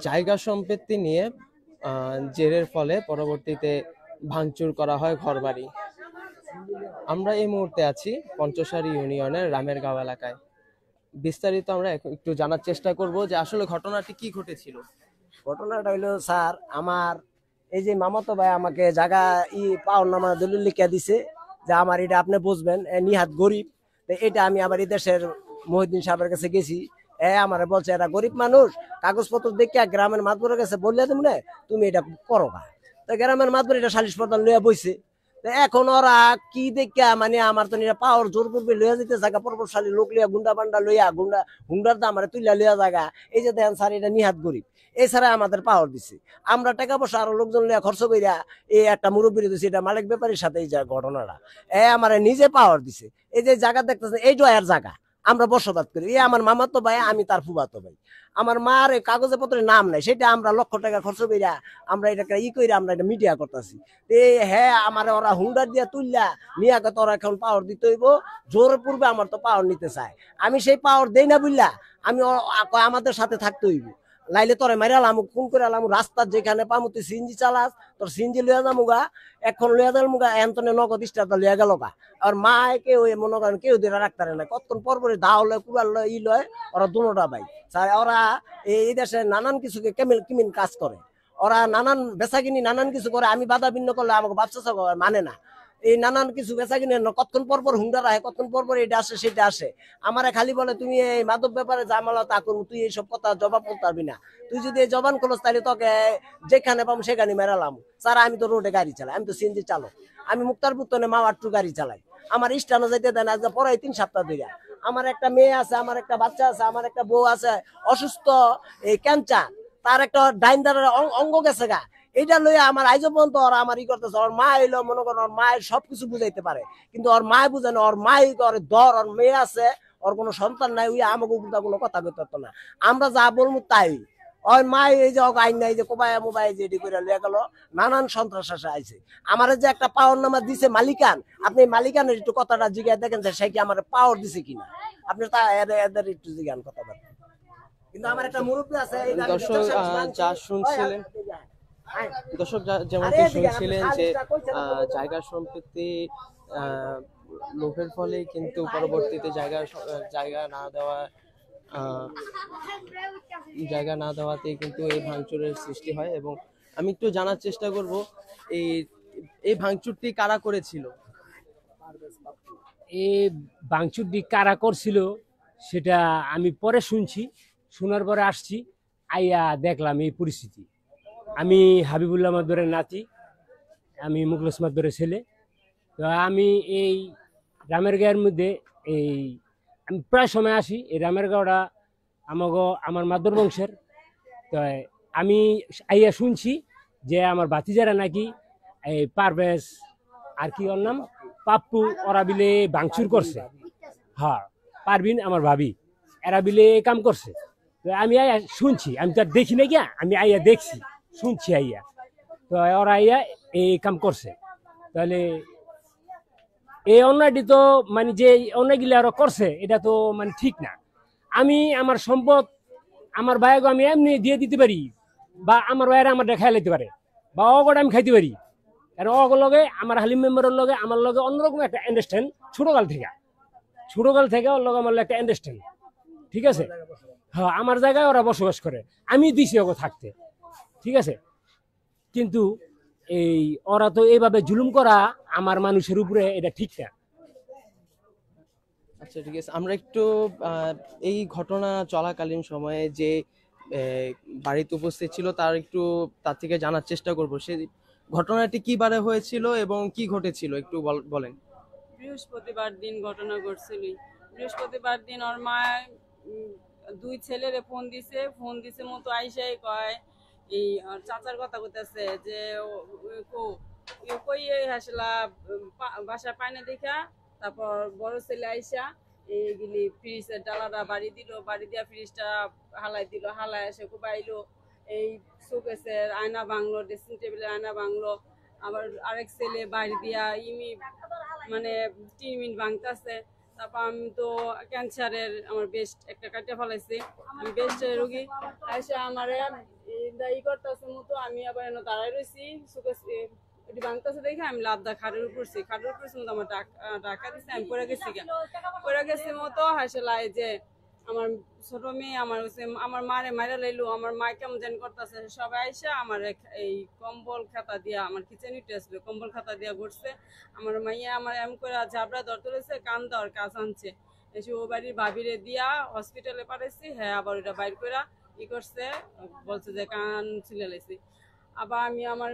জায়গা সম্পত্তি নিয়ে জেরের ফলে পরবর্তীতে ভাঙচুর করা হয় ঘরবাড়ি। আমরা এই মুহূর্তে আছি পঞ্চসারি ইউনিয়নের রামেরগাঁও এলাকায়। বিস্তারিত আমরা একটু জানার চেষ্টা করব যে আসলে ঘটনাটি কি ঘটেছিল। ঘটনাটা হইলো স্যার, আমার এই যে মামাতো ভাই আমাকে জায়গা পাওয়ার নামা দলিল লিখিয়া দিছে যে আমার এটা আপনি বুঝবেন, নিহাত গরিব। তো এটা আমি আবার এই দেশের মহিউদ্দিন সাহেবের কাছে গেছি। আমার বলছে এরা গরিব মানুষ, কাগজপত্র দেখিয়া গ্রামের মাতবরের কাছে বললে তুমি না, তুমি এটা করো না। তো গ্রামের মাতবর এটা সালিশ প্রদান লইয়া বইছে। এখন ওরা কি দেখা মানে আমার তো পাওয়ার জোর করবে লইয়া যেতে জায়গা প্রভাবশালী লোক লইয়া গুন্ডা বান্ডা লইয়া গুন্ডার দাম আমার তুইলা লইয়া জায়গা। এই যে দেখেন স্যার, এটা নিহাত গরিব। এছাড়া আমাদের পাওয়ার দিছে, আমরা টাকা পয়সা আরো লোকজন লইয়া খরচ কইরা এই একটা মুরব্বী দিছে, এটা মালিক ব্যাপারীর সাথে এই ঘটনাটা আমার নিজে পাওয়ার দিছে। এই যে জায়গা দেখতেছেন, এই ডয়ার জায়গা আমরা বসবাস করি। এই আমার মামাতো ভাই, আমি তার ফুফাতো ভাই। আমার মার কাগজে পত্রের নাম নাই, সেটা আমরা লক্ষ টাকা খরচ কইরা আমরা এটাকে কইরা আমরা এটা মিডিয়া করতেছি। হ্যাঁ, আমার ওরা হুন্ডার দিয়া তুললা নিয়ে তোরা এখন পাওয়ার দিতে হইব, জোরের পূর্বে আমার তো পাওয়ার নিতে চায়। আমি সেই পাওয়ার দেই না বুঝলা, আমি আমাদের সাথে থাকতে হইব, লাইলে তোরে মারিয়ালাম কোন করে আলাম রাস্তার যেখানে পামু তুই সিএনজি চালাস, তোর সিএনজি লইয়া যামুগা, এখন লইয়া যামুগা এন্তনে নগদ স্টারটা লইয়া গেল গা। আর মা কেউ মনে করেন কেউ দিয়ে রাখতারে না, কতক্ষণ পর পরে দাও লয় কুড়াল লয় লয়। ওরা দুটা ভাই, ওরা এই দেশে নানান কিছুকে কিমিন কাজ করে, ওরা নানান বেচাকিনি নানান কিছু করে। আমি বাধা ভিন্ন করলে আমাকে ব্যবসা মানে না। এই নানান কিছু বেচা কিনে কতক্ষণ পর পর হুন্ডার আহে, কতক্ষণ পর পর এটা আসে সেটা আসে। আমারে খালি বলে তুমি এই মাদক ব্যাপারে জামালা তা করবো, তুই এইসব কথা জবাব বলতে পারবি না। তুই যদি এই জবান খোলস তাহলে তোকে যেখানে পাবো সেখানে মেরালাম। স্যার আমি তো রোডে গাড়ি চালাই, আমি তো সিএনজি চালক, আমি মুক্তারপুর তো মাওয়াট্টু গাড়ি চালাই। আমার স্টানো যাইতে দেয় না, আজ পরে 3 সপ্তাহ ধরে। আমার একটা মেয়ে আছে, আমার একটা বাচ্চা আছে, আমার একটা বউ আছে অসুস্থ, এই ক্যান্সার, তার একটা ডাইনদারের অঙ্গ গেছে গা। এইটা লইয়া আমার আইজ পর্যন্ত ওরা আমার করতেছে। ওর মা এলো মনে করেন, ওর মায়ের সবকিছু বুঝাইতে পারে, কিন্তু ওর মায় বুঝে না। ওর মাই করে দর, ওর মেয়ে আছে, ওর কোনো সন্তান নাই, ওই আমাকে উল্টা কোনো কথা কইতে পারতো না। আমরা যা বলবো তাই। ওই মাই এই যে আইন নাই যে কোবায় মোবাইল যে এটি করে লিয়ে গেল, নানান সন্ত্রাস আসে আইছে। আমার যে একটা পাওয়ার নামা দিছে মালিকান, আপনি মালিকানের একটু কথাটা জিজ্ঞাসা দেখেন যে সে কি আমার পাওয়ার দিছে কিনা। আপনি তা এদের একটু জিজ্ঞান কথাবার্তা। কিন্তু আমার একটা মুরব্বী আছে। দর্শক যা শুনছিলেন, যেমনটি শুনছিলেন যে জায়গা সম্পত্তি লোভের ফলে কিন্তু পরবর্তীতে জায়গা না দেওয়াতেই কিন্তু এই ভাঙচুরের সৃষ্টি হয়। এবং আমি একটু জানার চেষ্টা করব এই এই ভাঙচুরটি কারা করেছিল। এই ভাঙচুরটি কারা করছিল সেটা আমি পরে শুনছি, শোনার পরে আসছি, আইয়া দেখলাম এই পরিস্থিতি। আমি হাবিবুল্লাহ মাদবরের নাতি, আমি মুখলেস মাদবরের ছেলে। তো আমি এই রামেরগাঁওয়ের মধ্যে আমি প্রায় সময় আসি। এই রামেরগাঁওটা আমার মাদবর বংশের। তো আমি আইয়া শুনছি যে আমার ভাতিজারা নাকি এই পারভেজ আর কি ওর নাম পাপ্পু, ওরা বিলে ভাঙচুর করছে। হ্যাঁ, পারবিন আমার ভাবি, এরা বিলে কাম করছে। তো আমি আইয়া শুনছি, আমি তো আর দেখি না গিয়া, আমি আইয়া দেখছি শুনছি আইয়া। তো ওরা আইয়া এই কাম করছে। তাহলে এই অন্যায়টি তো মানে যে অন্যায়গুলো ওরা করছে এটা তো মানে ঠিক না। আমি আমার সম্পদ আমার ভাইকে আমি এমনি দিয়ে দিতে পারি, বা আমার ভাইয়েরা আমার দেখাই লাইতে পারে, বা অগটা আমি খাইতে পারি। আর লগে আমার হালিম মেম্বারের লগে আমার লগে অন্যরকম একটা আন্ডারস্ট্যান্ড ছোটকাল থেকে ওর লগে আমার একটা আন্ডারস্ট্যান্ড, ঠিক আছে। হ্যাঁ, আমার জায়গায় ওরা বসবাস করে, আমি দিছি ওকে থাকতে, ঠিক আছে। কিন্তু এই ওরা তো এইভাবে জুলুম করা আমার মানুষের উপরে এটা ঠিক না। আচ্ছা ঠিক আছে, আমরা একটু এই ঘটনা চলাকালীন সময়ে যে বাড়িতে উপস্থিত ছিল তার থেকে জানার চেষ্টা করব সেই ঘটনাটি কি বারে হয়েছিল এবং কি ঘটেছিল একটু বলেন। বৃহস্পতিবার দিন ঘটনা ঘটছিল। বৃহস্পতিবার দিন ওর মা 2 ছেলেরে ফোন দিছে মতো আইসাই কয় এই চাচার কথা কইতেছে যে কই হাসলা বাসা পায় না দেখা। তারপর বড় ছেলে আইসা এইগুলি ফ্রিজের ডালাটা বাড়ি দিয়া ফ্রিজটা হালাই দিল, হালাই এসে কুবাইলো। এই শোকেসের আয়না ভাঙলো, ড্রেসিং টেবিলের আয়না ভাঙলো। আবার আরেক ছেলে বাড়ি দিয়া মানে টিমিন ভাঙতেছে। তারপর আমি তো ক্যান্সারের আমার বেস্ট একটা কাটে ফেলাইছি, আমি বেস্টের রোগী। এসে আমার ই করতেছে মতো আমি আবার এনে দাঁড়াই রয়েছি, এটি ভাঙতেছে দেখে আমি লাভদা খাটের উপরছি, খাটের উপরছি মতো আমার ডাকা দিচ্ছে, আমি পড়ে গেছি পড়ে গেছি মতো হাসে লাই যে আমার ছোট মেয়ে আমার মারে মারা লাইলো, আমার মা কেমন জানি করতেছে। সবাই আইসা আমার এই কম্বল খাতা দিয়া, আমার কিচেন আসছিল কম্বল খাতা দিয়া ঘুরছে। আমার মাইয়া আমার এম করে ঝাবড়া ধর তুলেছে, কান দেওয়ার কাজ আনছে, এসে ও বাড়ির ভাবিরে দিয়া হসপিটালে পাঠাইছি। হ্যাঁ আবার ওইটা বাইর করে ই করছে, বলছে যে কান ছিলে লাইছি। আবার আমি আমার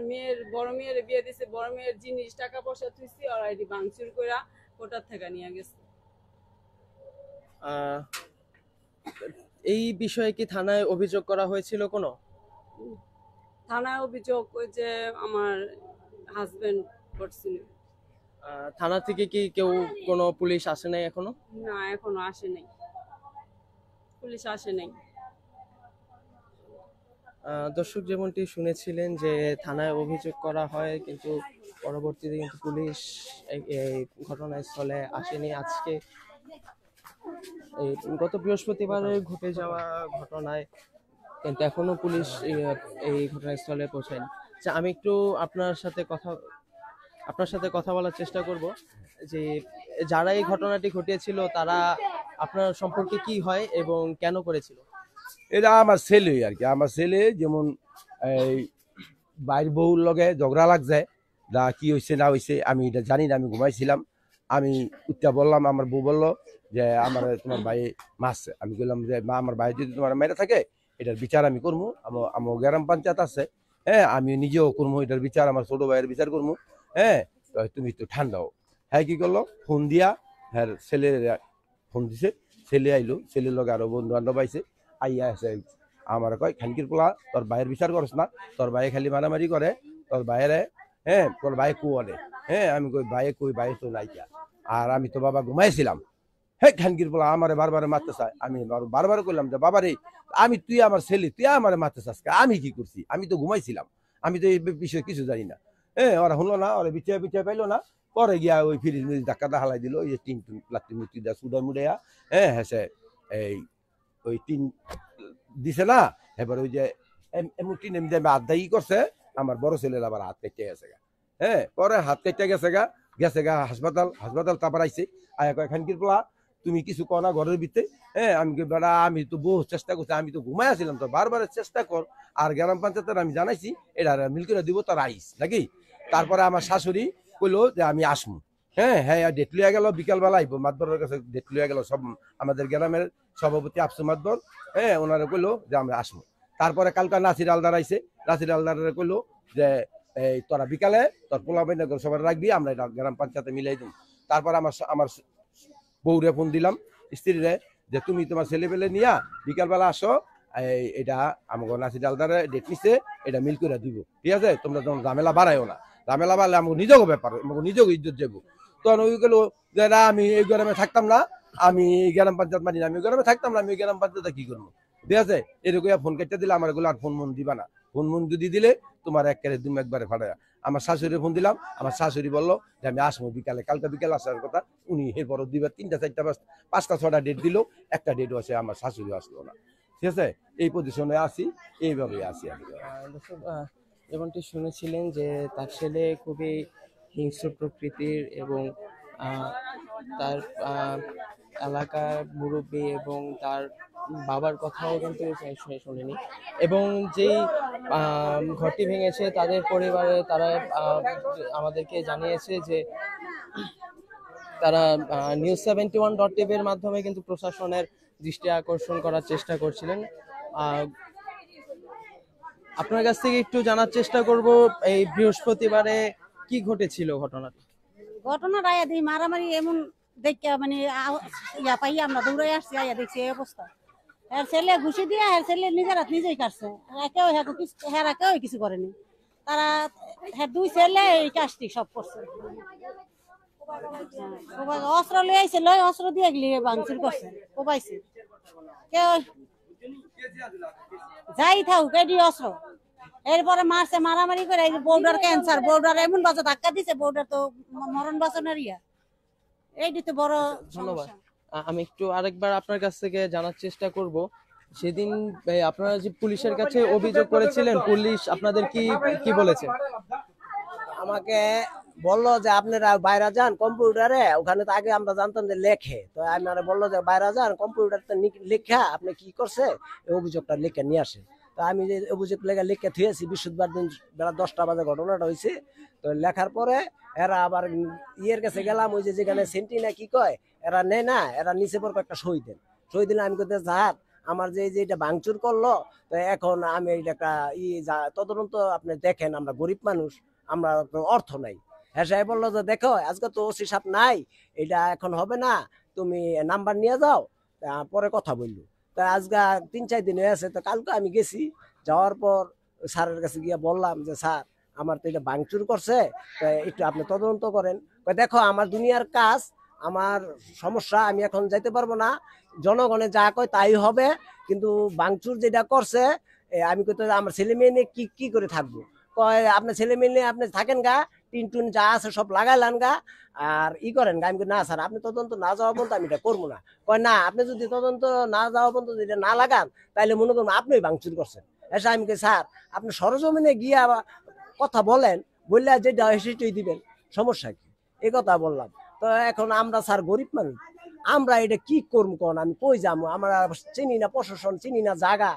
বড় মেয়ের বিয়ে দিছি, বড় মেয়ের জিনিস টাকা পয়সা থুইছি, আর এটি ভাঙচুর করে কোটার থেকে নিয়ে গেছে। আহ, এই বিষয়ে কি থানায় অভিযোগ করা হয়েছিল কোনো? থানায় অভিযোগ ওই যে আমার হাজবেন্ড করছিল। থানা থেকে কি কেউ কোনো পুলিশ আসে নাই এখনো? না এখনো আসে নাই, পুলিশ আসে নাই। দর্শক যেমনটি শুনেছিলেন যে থানায় অভিযোগ করা হয়, কিন্তু পরবর্তীতে কিন্তু পুলিশ এই ঘটনাস্থলে আসেনি। আজকে এই গত বৃহস্পতিবারে ঘটে যাওয়া ঘটনায় কিন্তু এখনো পুলিশ এই ঘটনাস্থলে পৌঁছায়নি। আচ্ছা, আমি একটু আপনার সাথে কথা বলার চেষ্টা করব যে যারা এই ঘটনাটি ঘটিয়েছিল তারা আপনার সম্পর্কে কি হয় এবং কেন করেছিল? এটা আমার ছেলে আর কি, আমার ছেলে যেমন এই বাইর বউর লগে ঝগড়া লাগছে, যা কি হয়েছে না হয়েছে আমি এটা জানি না, আমি ঘুমাইছিলাম। আমি উঠতে বললাম, আমার বউ বললো যে আমার তোমার ভাই মারছে। আমি বললাম যে মা, আমার ভাই যদি তোমার মেরে থাকে এটার বিচার আমি করবো, আমার গ্রাম পঞ্চায়েত আছে, হ্যাঁ আমি নিজেও করবো এটার বিচার, আমার ছোট ভাইয়ের বিচার করবো। হ্যাঁ তুমি একটু ঠান্ডাও। হ্যাঁ কি করলো, ফোন দিয়া হ্যাঁ ছেলে ফোন দিছে, ছেলে আইলো, ছেলের লগে আরো বন্ধু বান্ধব আইছে, আইয়া আছে আমার কয় খানকির পোলা তোর ভাইয়ের বিচার করস না, তোর ভাইয়ে খালি মারামারি করে, তোর ভাইয়েরে হ্যাঁ তোর ভাই কুয়ারে। হ্যাঁ আমি কই ভাইয়ে কই, ভাই তো নাইকা, আর আমি তো বাবা ঘুমাইছিলাম। হ্যাঁ খানকির পোলা আমারে বারবার মারতে চায়। আমি বারবার করলাম যে বাবা রে, তুই আমার ছেলে, তুই আমারে মারতে চাস, আমি কি করছি, আমি তো ঘুমাইছিলাম, আমি তো এই বিষয়ে কিছু জানি না। হ্যাঁ ওরা শুনলো না, ওরা বিছিয়ে পাইলো না, পরে গিয়া ওই ফ্রিজ মিজ ধাক্কা হালাই দিল, ওই যে টিন প্লাস্টিক মুক্তি দেওয়া সুডা মুড়াইয়া হ্যাঁ হ্যাঁ এই ওই টিন দিছে না। এবার ওই যে এমন টিন এমনি আদায়ী করছে, আমার বড় ছেলের আবার হাত কেটে গেছে গা। হ্যাঁ পরে হাত কেটে গেছে গা হাসপাতাল তারপর আইছে। আয়া কয় খানকির পোলা তুমি কিছু কর না ঘরের ভিতরে। হ্যাঁ আমি বেড়া, আমি তো বহু চেষ্টা করছি, আমি তো ঘুমাই আসছিলাম, তো বারবার চেষ্টা কর, আর গ্রাম পঞ্চায়েতের আমি জানাইছি এটা মিল করে দিব, তার আইস নাকি। তারপরে আমার শাশুড়ি কইলো যে আমি আসমু। হ্যাঁ হ্যাঁ ডেট লইয়া গেল, বিকালবেলা আইব মাতবরের কাছে ডেট লইয়া গেল, সব আমাদের গ্রামের সভাপতি আফসু মাতবর, হ্যাঁ ওনারা কইলো যে আমরা আসবো। তারপরে কালকা নাসির আলদার আইছে, নাসির আলদার কইলো যে এই তোরা বিকালে তোর পোলা বাইনা সবার রাখবি, আমরা এটা গ্রাম পঞ্চায়েতে মিলাই দিব। তারপর আমার বউরে ফোন দিলাম, স্ত্রীরে, যে তুমি তোমার ছেলে পেলে নিয়া বিকালবেলা আসো, এটা আমাকে নাসির আলদারে ডেট নিচ্ছে, এটা মিল করে দিব, ঠিক আছে, তোমরা তখন ঝামেলা বাড়াইও না, ঝামেলা বাড়লে আমাকে নিজেও ব্যাপার, আমাকে নিজেও ইজ্জত যাবো। তখন ওই গেলো যে না আমি এই গ্রামে থাকতাম না, আমি গ্রাম পঞ্চায়েত মানি না, আমি গ্রামে থাকতাম না, আমি গ্রাম পঞ্চায়েতে কি করবো, ঠিক আছে। এরকম ফোন কেটে দিলে আমার এগুলো আর ফোন মন দিবা না, ফোন মন যদি দিলে তোমার একবারে ফাটায়। আমার শাশুড়ি ফোন দিলাম, আমার শাশুড়ি বললো যে আমি আসবো বিকালে, কালকে বিকালে আসার কথা, উনি এরপর দিবে 3টা 4টা 5টা 6টা ডেট দিল, একটা ডেটও আছে আমার শাশুড়ি আসলো না, ঠিক আছে। এই পজিশনে আসি, এইভাবে আসি আমি। দর্শক যেমনটি শুনেছিলেন যে তার ছেলে খুবই হিংস্র প্রকৃতির এবং তার এলাকার মুরব্বী এবং তার বাবার কথাও কিন্তু শোনেনি, এবং যেই ঘরটি ভেঙেছে তাদের পরিবারে তারা আমাদেরকে জানিয়েছে যে তারা News71.tv এর মাধ্যমে কিন্তু প্রশাসনের দৃষ্টি আকর্ষণ করার চেষ্টা করছিলেন। আপনার কাছ থেকে একটু জানার চেষ্টা করব এই বৃহস্পতিবারে কি ঘটেছিল ঘটনাটা আয়া দিই মারামারি এমন দেখে মানে ইয়া পাই আমরা দৌড়ে আসছি, আয়া দেখছি এই অবস্থা। এর ছেলে ঘুষি দিয়ে এর ছেলে নিজের হাত নিজেই কাটছে, কেউ কিছু করেনি, তারা দুই ছেলে এই কাজটি সব করছে। অস্ত্র লই আইছে, অস্ত্র দিয়ে গেলি ভাঙচুর করছে, কোবাইছে, কেউ যাই থাকুক এটি অস্ত্র। এরপরে মারছে, মারামারি করে বউডার ক্যান্সার, বউডার এমন বাজে ধাক্কা দিছে, বউডার তো মরণ বাঁচানোর ইয়া, এইটি তো বড় ধন্যবাদ। সমস্যা। আমি একটু আরেকবার আপনার কাছ থেকে জানার চেষ্টা করব, সেদিন আপনারা যে পুলিশের কাছে অভিযোগ করেছিলেন, পুলিশ আপনাদের কি কি বলেছে? আমাকে বললো যে আপনারা বাইরে যান কম্পিউটারে, ওখানে তো আগে আমরা জানতাম যে লেখে, তো আমি বললো যে বাইরে যান কম্পিউটারতে লেখা আপনি কি করছে এই অভিযোগটা লিখে নিয়ে আসে। তো আমি যে অভিযোগ লেখা লিখে থুয়েছি, বৃহস্পতিবার দিন বেলা 10টা বাজে ঘটনাটা হয়েছে। তো লেখার পরে এরা আবার ইয়ের কাছে গেলাম, ওই যে যেখানে সেন্টি না কি কয়, এরা নেয় না, এরা নিচে পর একটা সই দেন। সই দিলে আমি করতে স্যার আমার যে এটা ভাঙচুর করলো, তো এখন আমি এটা একটা তদন্ত আপনি দেখেন, আমরা গরিব মানুষ, আমরা তো অর্থ নাই। হ্যাঁ সাহেব বললো যে দেখো আজকে তো ওসি সাহেব নাই, এটা এখন হবে না, তুমি নাম্বার নিয়ে যাও, পরে কথা বললো। তা আজকে 3-4 দিন হয়ে আছে, তো কালকে আমি গেছি, যাওয়ার পর স্যারের কাছে গিয়ে বললাম যে স্যার আমার তো এটা ভাঙচুর করছে, তো একটু আপনি তদন্ত করেন। দেখো আমার দুনিয়ার কাজ, আমার সমস্যা, আমি এখন যাইতে পারবো না, জনগণে যা কয় তাই হবে, কিন্তু ভাঙচুর যেটা করছে আমি কইতে আমার ছেলে মেয়ে নিয়ে কি কি করে থাকবো। কয় আপনার ছেলে মেয়ে নিয়ে আপনি থাকেন গা, টিন টুন যা আছে সব লাগাইলান গা, আর করেন গা। আমি না স্যার আপনি তদন্ত না যাওয়া পর্যন্ত আমি এটা করবো না। কয় না আপনি যদি তদন্ত না যাওয়া পর্যন্ত এটা না লাগান তাহলে মনে করুন আপনি ভাঙচুর করছেন। এসে আমি স্যার আপনি সরজমিনে গিয়ে কথা বলেন, বললে যেটা হয় সেটাই দিবেন, সমস্যা কি, এই কথা বললাম। তো এখন আমরা স্যার গরিব মানুষ, আমরা এটা কি করবো কোন, আমি কই যাবো, আমরা চিনি না প্রশাসন, চিনি না জায়গা,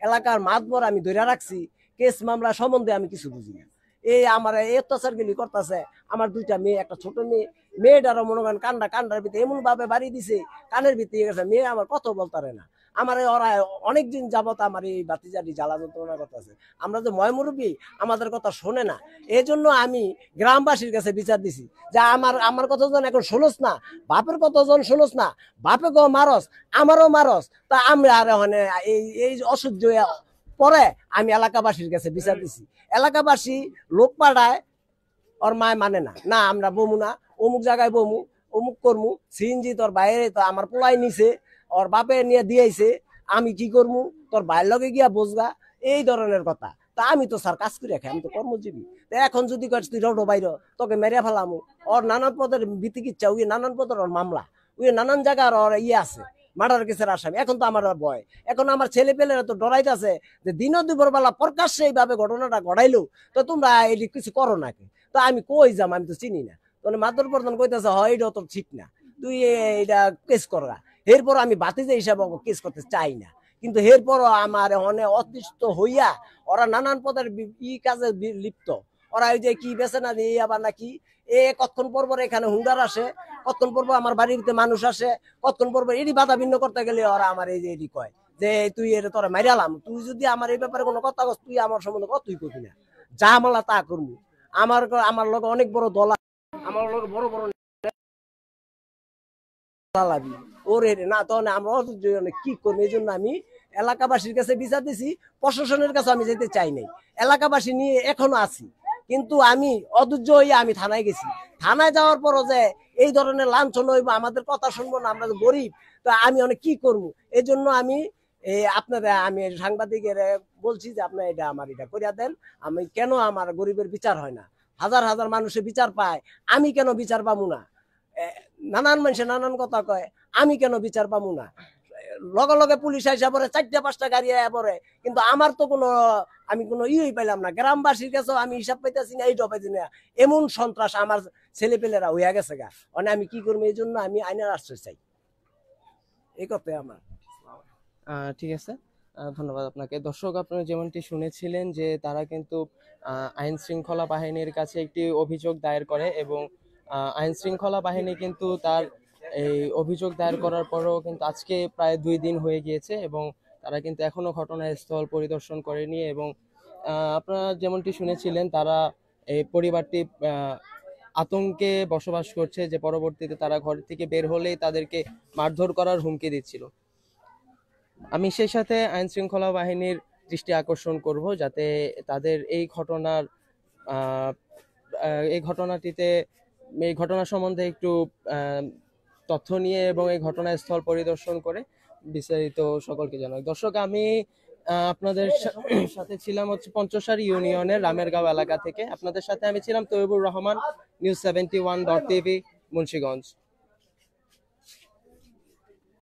এলাকার মাতবর আমি ধরে রাখছি, কেস মামলা সম্বন্ধে আমি কিছু বুঝি না। এই আমার অত্যাচার গেলি করতেছে, আমার 2টা মেয়ে, একটা ছোট মেয়ে, মেয়েটারও মনে করেন কান্ডার ভিতরে এমন ভাবে বাড়ি দিছে, কানের ভিতরে গেছে, মেয়ে আমার কত বলতারে না। আমার ওরা অনেকদিন যাবত আমার এই বাতিজারি জ্বালা যন্ত্রণা করতেছে, আমরা যে ময়মুরব্বী আমাদের কথা শোনে না। এই জন্য আমি গ্রামবাসীর কাছে বিচার দিছি যে আমার কতজন এখন শোনস না, বাপের কতজন শোনস না, বাপে গো মারস, আমারও মারস, তা আমরা আর মানে এই অসহ্য পরে আমি এলাকাবাসীর কাছে বিচার দিছি। এলাকাবাসী লোক পাঠায়, ওর মায় মানে না, না আমরা বমু না, অমুক জায়গায় বমু, অমুক করমু, সিএনজি তোর বাইরে তো আমার পোলাই নিছে, ওর বাপে নিয়ে দিয়েছে, আমি কি করমু, তোর বাইরের লগে গিয়া বসগা, এই ধরনের কথা। তা আমি তো স্যার কাজ করে খাই, আমি তো কর্মজীবী। এখন যদি কস তুই রোডো বাইর, তোকে মেরে ফেলামু, ওর নানান পদের বিতিকিচ্ছা, ওই নানান পদের ওর মামলা, ওই নানান জায়গার ওর আছে মার্ডার কেসের আসামি। এখন তো আমার ভয়, এখন আমার ছেলে পেলেরা তো ডরাইতেছে যে দিনও দুপুর বেলা প্রকাশ্যে এইভাবে ঘটনাটা ঘটাইলো, তো তোমরা এটি কিছু করো নাকি। তো আমি কই যাম, আমি তো চিনি না। মানে মাদর প্রধান কইতেছে হয় এটা তো ঠিক না, তুই এটা কেস করা। এরপর আমি বাতিজা হিসাবে কেস করতে চাই না, কিন্তু এরপরও আমার অনেক অতিষ্ঠ হইয়া ওরা নানান পদের কাজে লিপ্ত। ওরা ওই যে কি বেছে না দিয়ে আবার নাকি কতক্ষণ পর পর এখানে হুন্ডার আসে, কতক্ষণ পর আমার বাড়িতে মানুষ আসে, কতক্ষণ পর এটি বাধা ভিন্ন করতে গেলে ওরা আমার এই যে এটি কয় যে তুই এটা তোরা মাইরালাম, তুই যদি আমার এই ব্যাপারে কোনো কথা কস, তুই আমার সম্বন্ধে কতই করবি না, যা মালা তা করবো। আমার লোক অনেক বড় দল, আমার লোক বড় বড় ওরে না, তখন আমরা কি করবো। এই জন্য আমি এলাকাবাসীর কাছে বিচার দিছি, প্রশাসনের কাছে আমি যেতে চাই নাই, এলাকাবাসী নিয়ে এখনো আছি। কিন্তু আমি অধৈর্য হয়ে আমি থানায় গেছি, থানায় যাওয়ার পরও যে এই ধরনের লাঞ্ছন হইব, আমাদের কথা শুনবো না, আমরা গরিব, তো আমি অনেক কি করবো। এই জন্য আমি আমি সাংবাদিকের বলছি যে আপনার এটা আমার এটা করিয়া দেন। আমি কেন আমার গরিবের বিচার হয় না, হাজার হাজার মানুষের বিচার পায়, আমি কেন বিচার পাবো না। নানান মানুষের নানান কথা কয়, আমি কেন বিচার পাবো না। লগে লগে পুলিশ আইসা পরে 4টা-5টা গাড়ি আয়া পরে, কিন্তু আমার তো কোনো আমি কোনো পাইলাম না। গ্রামবাসীর কাছেও আমি হিসাব পাইতেছি না, এইটা পাইছি না। এমন সন্ত্রাস আমার ছেলে পেলেরা হইয়া গেছে গা, মানে আমি কি করবো। এই জন্য আমি আইনের আশ্রয় চাই, এই কথাই আমার। ঠিক আছে, ধন্যবাদ আপনাকে। দর্শক আপনারা যেমনটি শুনেছিলেন যে তারা কিন্তু আইন শৃঙ্খলা বাহিনীর কাছে একটি অভিযোগ দায়ের করে, এবং আইন শৃঙ্খলা বাহিনী কিন্তু তার এই অভিযোগ দায়ের করার পরও কিন্তু আজকে প্রায় 2 দিন হয়ে গিয়েছে, এবং তারা কিন্তু এখনো ঘটনাস্থল পরিদর্শন করেনি। এবং আপনারা যেমনটি শুনেছিলেন তারা এই পরিবারটি আতঙ্কে বসবাস করছে, যে পরবর্তীতে তারা ঘর থেকে বের হলেই তাদেরকে মারধর করার হুমকি দিচ্ছিল। আমি সেই সাথে আইন শৃঙ্খলা বাহিনীর দৃষ্টি আকর্ষণ করব, যাতে তাদের এই ঘটনাটিতে এই ঘটনা সম্বন্ধে একটু তথ্য নিয়ে এবং এই ঘটনাস্থল পরিদর্শন করে বিস্তারিত সকলকে জানাই। দর্শক আমি আপনাদের সাথে ছিলাম হচ্ছে পঞ্চসারি ইউনিয়নের রামেরগাঁও এলাকা থেকে। আপনাদের সাথে আমি ছিলাম তৈবুর রহমান, নিউজ 71.tv, মুন্সিগঞ্জ।